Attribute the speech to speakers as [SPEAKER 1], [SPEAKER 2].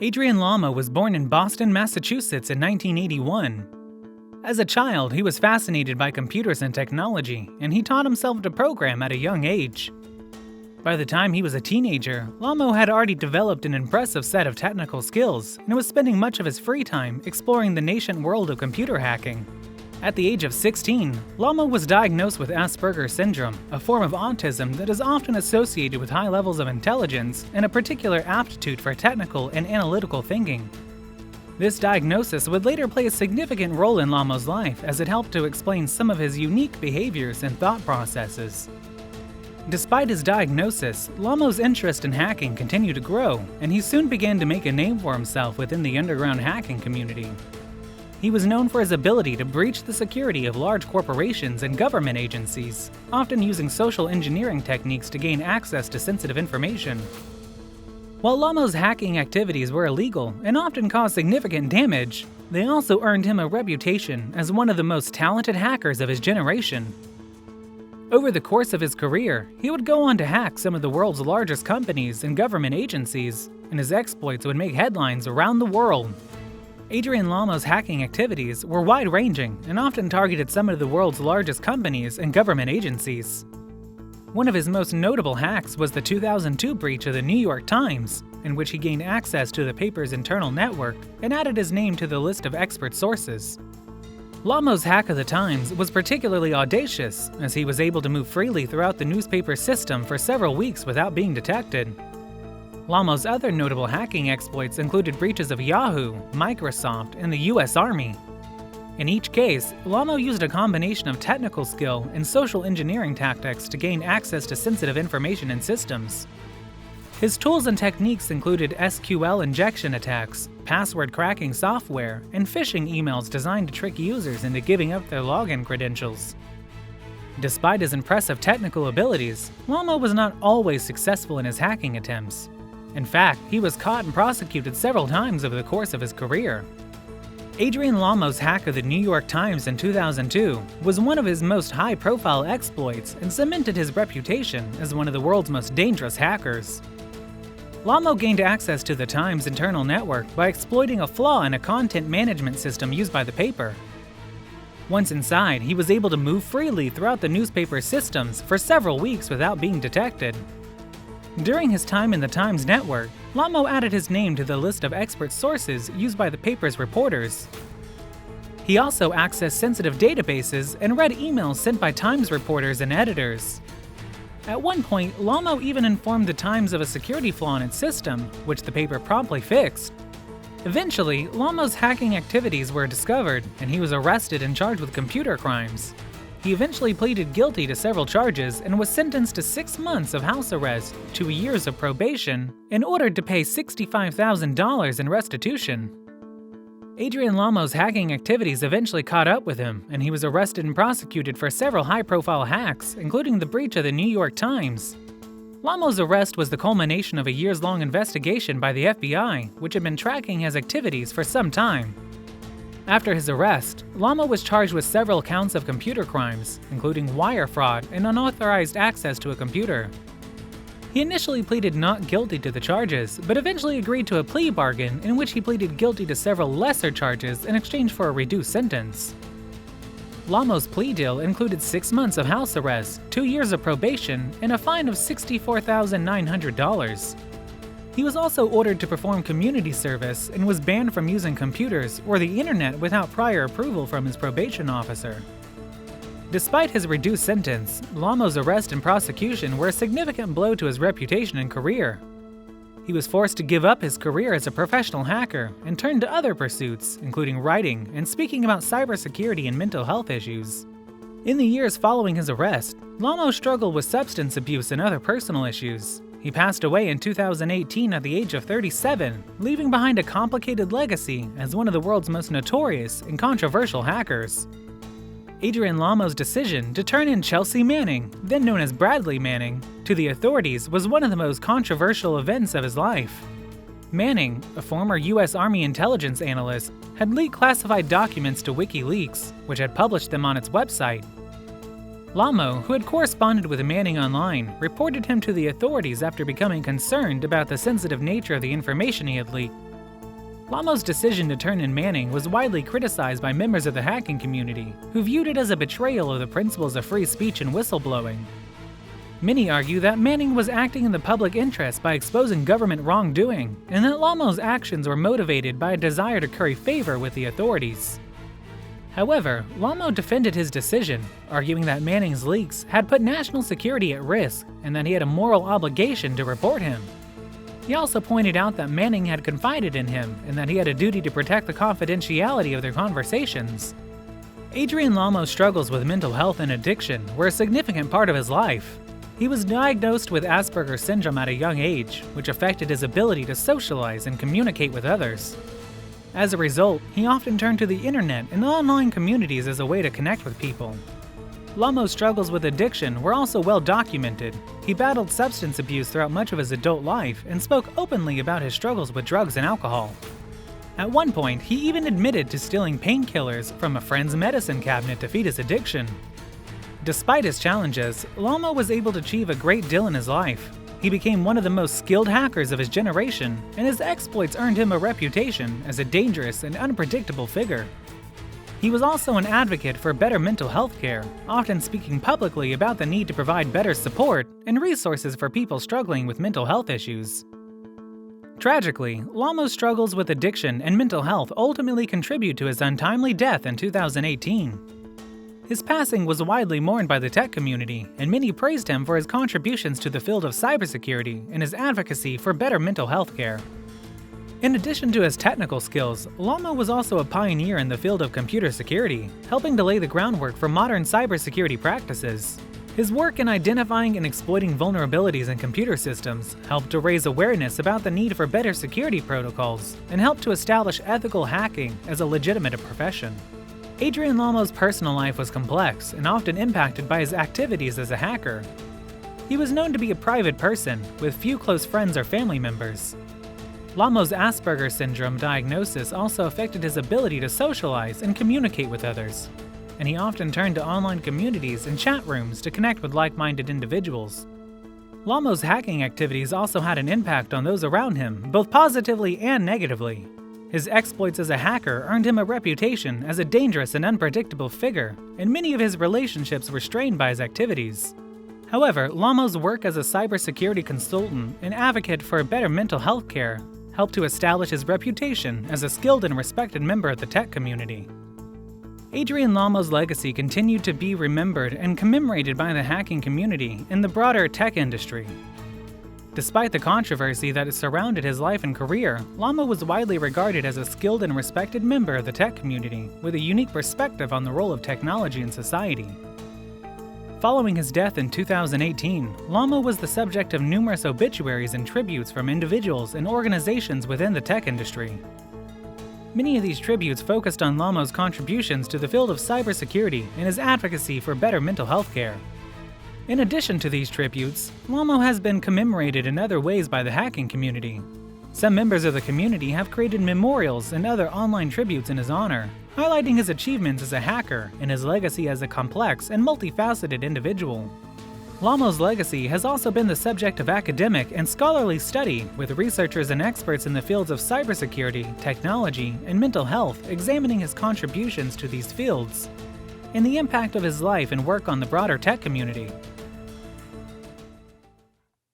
[SPEAKER 1] Adrian Lamo was born in Boston, Massachusetts in 1981. As a child, he was fascinated by computers and technology, and he taught himself to program at a young age. By the time he was a teenager, Lamo had already developed an impressive set of technical skills and was spending much of his free time exploring the nascent world of computer hacking. At the age of 16, Lamo was diagnosed with Asperger's syndrome, a form of autism that is often associated with high levels of intelligence and a particular aptitude for technical and analytical thinking. This diagnosis would later play a significant role in Lamo's life as it helped to explain some of his unique behaviors and thought processes. Despite his diagnosis, Lamo's interest in hacking continued to grow, and he soon began to make a name for himself within the underground hacking community. He was known for his ability to breach the security of large corporations and government agencies, often using social engineering techniques to gain access to sensitive information. While Lamo's hacking activities were illegal and often caused significant damage, they also earned him a reputation as one of the most talented hackers of his generation. Over the course of his career, he would go on to hack some of the world's largest companies and government agencies, and his exploits would make headlines around the world. Adrian Lamo's hacking activities were wide-ranging and often targeted some of the world's largest companies and government agencies. One of his most notable hacks was the 2002 breach of the New York Times, in which he gained access to the paper's internal network and added his name to the list of expert sources. Lamo's hack of the Times was particularly audacious, as he was able to move freely throughout the newspaper's system for several weeks without being detected. Lamo's other notable hacking exploits included breaches of Yahoo, Microsoft, and the US Army. In each case, Lamo used a combination of technical skill and social engineering tactics to gain access to sensitive information and systems. His tools and techniques included SQL injection attacks, password cracking software, and phishing emails designed to trick users into giving up their login credentials. Despite his impressive technical abilities, Lamo was not always successful in his hacking attempts. In fact, he was caught and prosecuted several times over the course of his career. Adrian Lamo's hack of the New York Times in 2002 was one of his most high-profile exploits and cemented his reputation as one of the world's most dangerous hackers. Lamo gained access to the Times' internal network by exploiting a flaw in a content management system used by the paper. Once inside, he was able to move freely throughout the newspaper's systems for several weeks without being detected. During his time in the Times network, Lamo added his name to the list of expert sources used by the paper's reporters. He also accessed sensitive databases and read emails sent by Times reporters and editors. At one point, Lamo even informed the Times of a security flaw in its system, which the paper promptly fixed. Eventually, Lamo's hacking activities were discovered, and he was arrested and charged with computer crimes. He eventually pleaded guilty to several charges and was sentenced to 6 months of house arrest, 2 years of probation, and ordered to pay $65,000 in restitution. Adrian Lamo's hacking activities eventually caught up with him, and he was arrested and prosecuted for several high-profile hacks, including the breach of the New York Times. Lamo's arrest was the culmination of a years-long investigation by the FBI, which had been tracking his activities for some time. After his arrest, Lamo was charged with several counts of computer crimes, including wire fraud and unauthorized access to a computer. He initially pleaded not guilty to the charges, but eventually agreed to a plea bargain in which he pleaded guilty to several lesser charges in exchange for a reduced sentence. Lamo's plea deal included 6 months of house arrest, 2 years of probation, and a fine of $64,900. He was also ordered to perform community service and was banned from using computers or the internet without prior approval from his probation officer. Despite his reduced sentence, Lamo's arrest and prosecution were a significant blow to his reputation and career. He was forced to give up his career as a professional hacker and turn to other pursuits, including writing and speaking about cybersecurity and mental health issues. In the years following his arrest, Lamo struggled with substance abuse and other personal issues. He passed away in 2018 at the age of 37, leaving behind a complicated legacy as one of the world's most notorious and controversial hackers. Adrian Lamo's decision to turn in Chelsea Manning, then known as Bradley Manning, to the authorities was one of the most controversial events of his life. Manning, a former US Army intelligence analyst, had leaked classified documents to WikiLeaks, which had published them on its website. Lamo, who had corresponded with Manning online, reported him to the authorities after becoming concerned about the sensitive nature of the information he had leaked. Lamo's decision to turn in Manning was widely criticized by members of the hacking community, who viewed it as a betrayal of the principles of free speech and whistleblowing. Many argue that Manning was acting in the public interest by exposing government wrongdoing, and that Lamo's actions were motivated by a desire to curry favor with the authorities. However, Lamo defended his decision, arguing that Manning's leaks had put national security at risk and that he had a moral obligation to report him. He also pointed out that Manning had confided in him and that he had a duty to protect the confidentiality of their conversations. Adrian Lamo's struggles with mental health and addiction were a significant part of his life. He was diagnosed with Asperger's syndrome at a young age, which affected his ability to socialize and communicate with others. As a result, he often turned to the internet and online communities as a way to connect with people. Lamo's struggles with addiction were also well documented. He battled substance abuse throughout much of his adult life and spoke openly about his struggles with drugs and alcohol. At one point, he even admitted to stealing painkillers from a friend's medicine cabinet to feed his addiction. Despite his challenges, Lamo was able to achieve a great deal in his life. He became one of the most skilled hackers of his generation, and his exploits earned him a reputation as a dangerous and unpredictable figure. He was also an advocate for better mental health care, often speaking publicly about the need to provide better support and resources for people struggling with mental health issues. Tragically, Lamo's struggles with addiction and mental health ultimately contribute to his untimely death in 2018. His passing was widely mourned by the tech community, and many praised him for his contributions to the field of cybersecurity and his advocacy for better mental health care. In addition to his technical skills, Lamo was also a pioneer in the field of computer security, helping to lay the groundwork for modern cybersecurity practices. His work in identifying and exploiting vulnerabilities in computer systems helped to raise awareness about the need for better security protocols and helped to establish ethical hacking as a legitimate profession. Adrian Lamo's personal life was complex and often impacted by his activities as a hacker. He was known to be a private person, with few close friends or family members. Lamo's Asperger's syndrome diagnosis also affected his ability to socialize and communicate with others, and he often turned to online communities and chat rooms to connect with like-minded individuals. Lamo's hacking activities also had an impact on those around him, both positively and negatively. His exploits as a hacker earned him a reputation as a dangerous and unpredictable figure, and many of his relationships were strained by his activities. However, Lamo's work as a cybersecurity consultant and advocate for better mental health care helped to establish his reputation as a skilled and respected member of the tech community. Adrian Lamo's legacy continued to be remembered and commemorated by the hacking community and the broader tech industry. Despite the controversy that surrounded his life and career, Lamo was widely regarded as a skilled and respected member of the tech community with a unique perspective on the role of technology in society. Following his death in 2018, Lamo was the subject of numerous obituaries and tributes from individuals and organizations within the tech industry. Many of these tributes focused on Lamo's contributions to the field of cybersecurity and his advocacy for better mental health care. In addition to these tributes, Lamo has been commemorated in other ways by the hacking community. Some members of the community have created memorials and other online tributes in his honor, highlighting his achievements as a hacker and his legacy as a complex and multifaceted individual. Lamo's legacy has also been the subject of academic and scholarly study, with researchers and experts in the fields of cybersecurity, technology, and mental health examining his contributions to these fields and the impact of his life and work on the broader tech community.